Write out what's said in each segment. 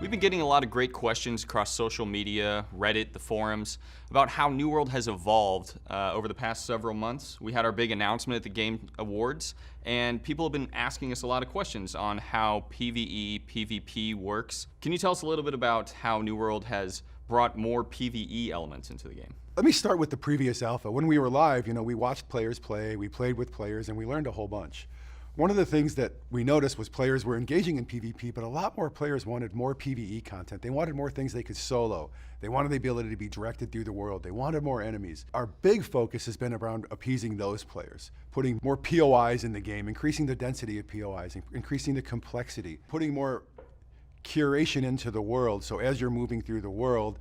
We've been getting a lot of great questions across social media, Reddit, the forums, about how New World has evolved over the past several months. We had our big announcement at the Game Awards, and people have been asking us a lot of questions on how PvE, PvP works. Can you tell us a little bit about how New World has brought more PvE elements into the game? Let me start with the previous alpha. When we were live, we watched players play, we played with players, and we learned a whole bunch. One of the things that we noticed was players were engaging in PvP, but a lot more players wanted more PvE content. They wanted more things they could solo. They wanted the ability to be directed through the world. They wanted more enemies. Our big focus has been around appeasing those players, putting more POIs in the game, increasing the density of POIs, increasing the complexity, putting more curation into the world. So as you're moving through the world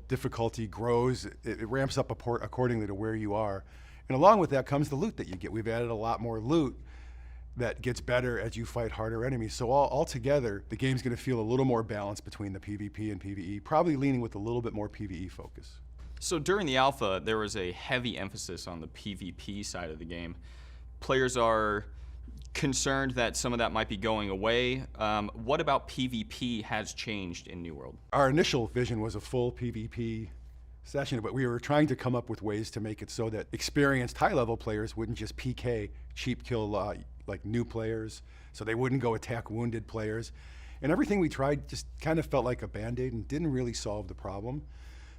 difficulty grows, it ramps up accordingly to where you are. And along with that comes the loot that you get. We've added a lot more loot that gets better as you fight harder enemies. So all together, the game's gonna feel a little more balanced between the PvP and PvE, probably leaning with a little bit more PvE focus. So during the alpha, there was a heavy emphasis on the PvP side of the game. Players are concerned that some of that might be going away. What about PvP has changed in New World? Our initial vision was a full PvP session, but we were trying to come up with ways to make it so that experienced high-level players wouldn't just PK, cheap kill like new players, so they wouldn't go attack wounded players. And everything we tried just kind of felt like a Band-Aid and didn't really solve the problem.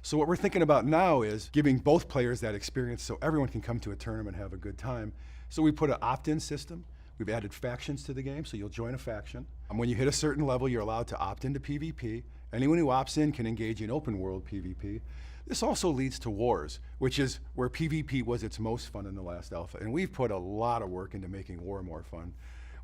So what we're thinking about now is giving both players that experience so everyone can come to a tournament and have a good time. So we put an opt-in system. We've added factions to the game, so you'll join a faction. And when you hit a certain level, you're allowed to opt into PvP. Anyone who opts in can engage in open world PvP. This also leads to wars, which is where PvP was its most fun in the last alpha. And we've put a lot of work into making war more fun.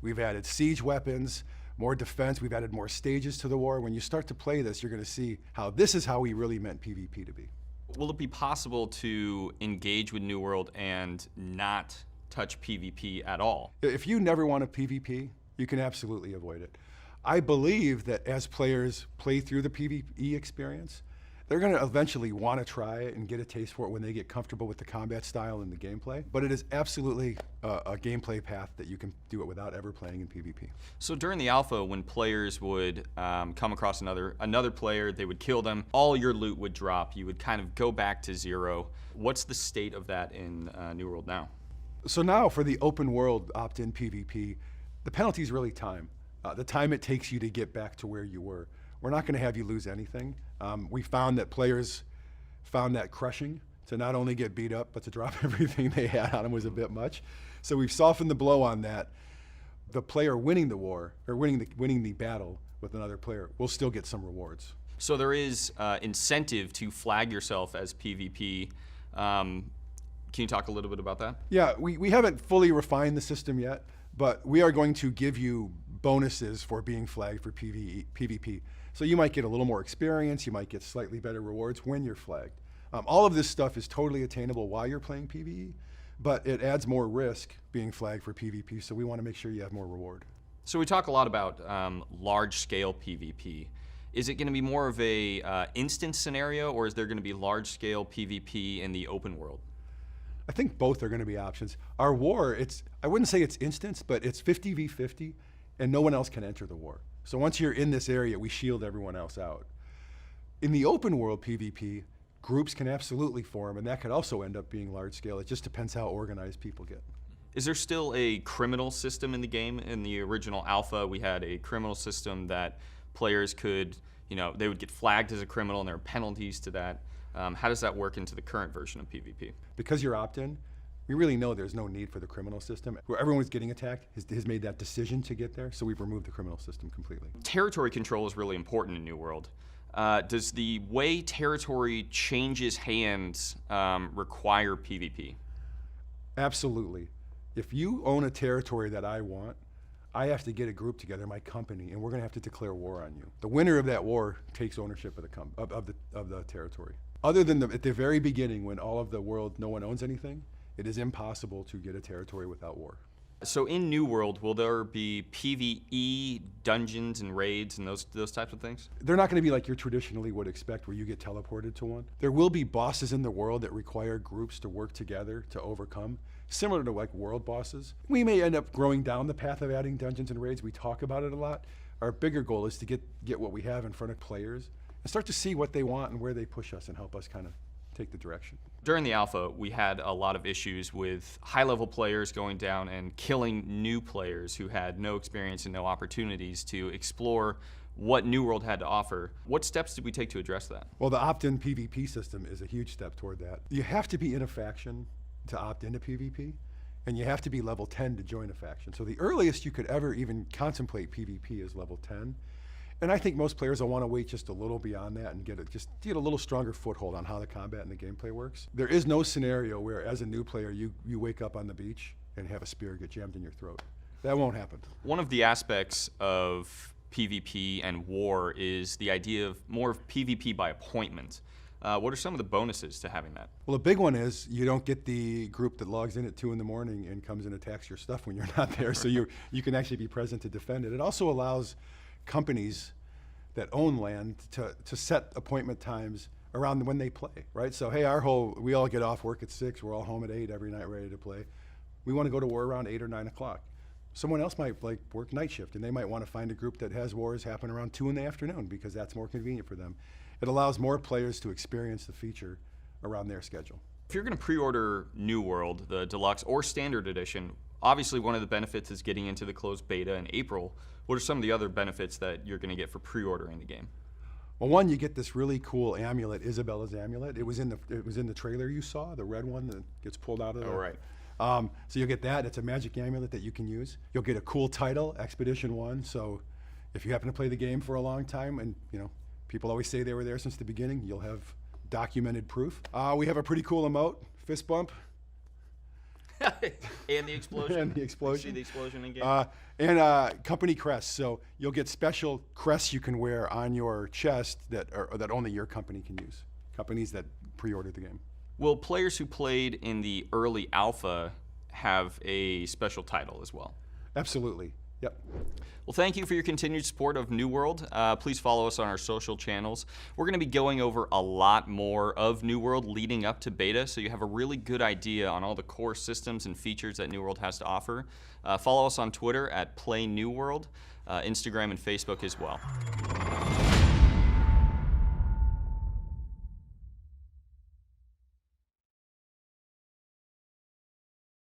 We've added siege weapons, more defense, we've added more stages to the war. When you start to play this, you're gonna see how this is how we really meant PvP to be. Will it be possible to engage with New World and not touch PvP at all? If you never want a PvP, you can absolutely avoid it. I believe that as players play through the PvE experience, they're going to eventually want to try it and get a taste for it when they get comfortable with the combat style and the gameplay. But it is absolutely a gameplay path that you can do it without ever playing in PvP. So during the alpha, when players would come across another player, they would kill them, all your loot would drop, you would kind of go back to zero. What's the state of that in New World now? So now for the open world opt-in PvP, the penalty is really time. The time it takes you to get back to where you were. We're not going to have you lose anything. We found that players found that crushing to not only get beat up, but to drop everything they had on them was a bit much. So we've softened the blow on that. The player winning the war, or winning the battle with another player, will still get some rewards. So there is incentive to flag yourself as PvP. Can you talk a little bit about that? Yeah, we haven't fully refined the system yet, but we are going to give you bonuses for being flagged for PvP. So you might get a little more experience, you might get slightly better rewards when you're flagged. All of this stuff is totally attainable while you're playing PvE, but it adds more risk being flagged for PvP, so we want to make sure you have more reward. So we talk a lot about large-scale PvP. Is it going to be more of a instance scenario, or is there going to be large-scale PvP in the open world? I think both are going to be options. Our war, I wouldn't say it's instance, but it's 50v50, and no one else can enter the war. So once you're in this area, we shield everyone else out. In the open world PvP, groups can absolutely form, and that could also end up being large scale. It just depends how organized people get. Is there still a criminal system in the game? In the original alpha, we had a criminal system that players could, they would get flagged as a criminal, and there are penalties to that. How does that work into the current version of PvP? Because you're opt-in, we really know there's no need for the criminal system. Where everyone was getting attacked has made that decision to get there, so we've removed the criminal system completely. Territory control is really important in New World. Does the way territory changes hands require PvP? Absolutely. If you own a territory that I want, I have to get a group together, my company, and we're going to have to declare war on you. The winner of that war takes ownership of the territory. Other than at the very beginning, when all of the world, no one owns anything, it is impossible to get a territory without war. So in New World, will there be PvE dungeons and raids and those types of things? They're not going to be like you traditionally would expect, where you get teleported to one. There will be bosses in the world that require groups to work together to overcome, similar to like world bosses. We may end up growing down the path of adding dungeons and raids. We talk about it a lot, our bigger goal is to get what we have in front of players and start to see what they want and where they push us and help us kind of take the direction. During the alpha, we had a lot of issues with high-level players going down and killing new players who had no experience and no opportunities to explore what New World had to offer. What steps did we take to address that? Well, the opt-in PvP system is a huge step toward that. You have to be in a faction to opt into PvP, and you have to be level 10 to join a faction. So the earliest you could ever even contemplate PvP is level 10. And I think most players will want to wait just a little beyond that and get a little stronger foothold on how the combat and the gameplay works. There is no scenario where, as a new player, you wake up on the beach and have a spear get jammed in your throat. That won't happen. One of the aspects of PvP and war is the idea of more of PvP by appointment. What are some of the bonuses to having that? Well, a big one is you don't get the group that logs in at 2 in the morning and comes and attacks your stuff when you're not there, so you can actually be present to defend it. It also allows companies that own land to set appointment times around when they play, right? So, hey, we all get off work at 6, we're all home at 8 every night ready to play. We want to go to war around 8 or 9 o'clock. Someone else might work night shift, and they might want to find a group that has wars happen around 2 in the afternoon because that's more convenient for them. It allows more players to experience the feature around their schedule. If you're going to pre-order New World, the Deluxe or Standard Edition, obviously one of the benefits is getting into the closed beta in April. What are some of the other benefits that you're going to get for pre-ordering the game? Well, one, you get this really cool amulet, Isabella's amulet. It was in the trailer you saw, the red one that gets pulled out of the... Oh, right. So you'll get that. It's a magic amulet that you can use. You'll get a cool title, Expedition 1. So if you happen to play the game for a long time, and people always say they were there since the beginning, you'll have documented proof. We have a pretty cool emote, fist bump. And the explosion. And the explosion. See the explosion in game. And company crests. So you'll get special crests you can wear on your chest that only your company can use. Companies that pre-ordered the game. Will players who played in the early alpha have a special title as well? Absolutely. Yep. Well, thank you for your continued support of New World. Please follow us on our social channels. We're going to be going over a lot more of New World leading up to beta, so you have a really good idea on all the core systems and features that New World has to offer. Follow us on Twitter at PlayNewWorld, Instagram and Facebook as well.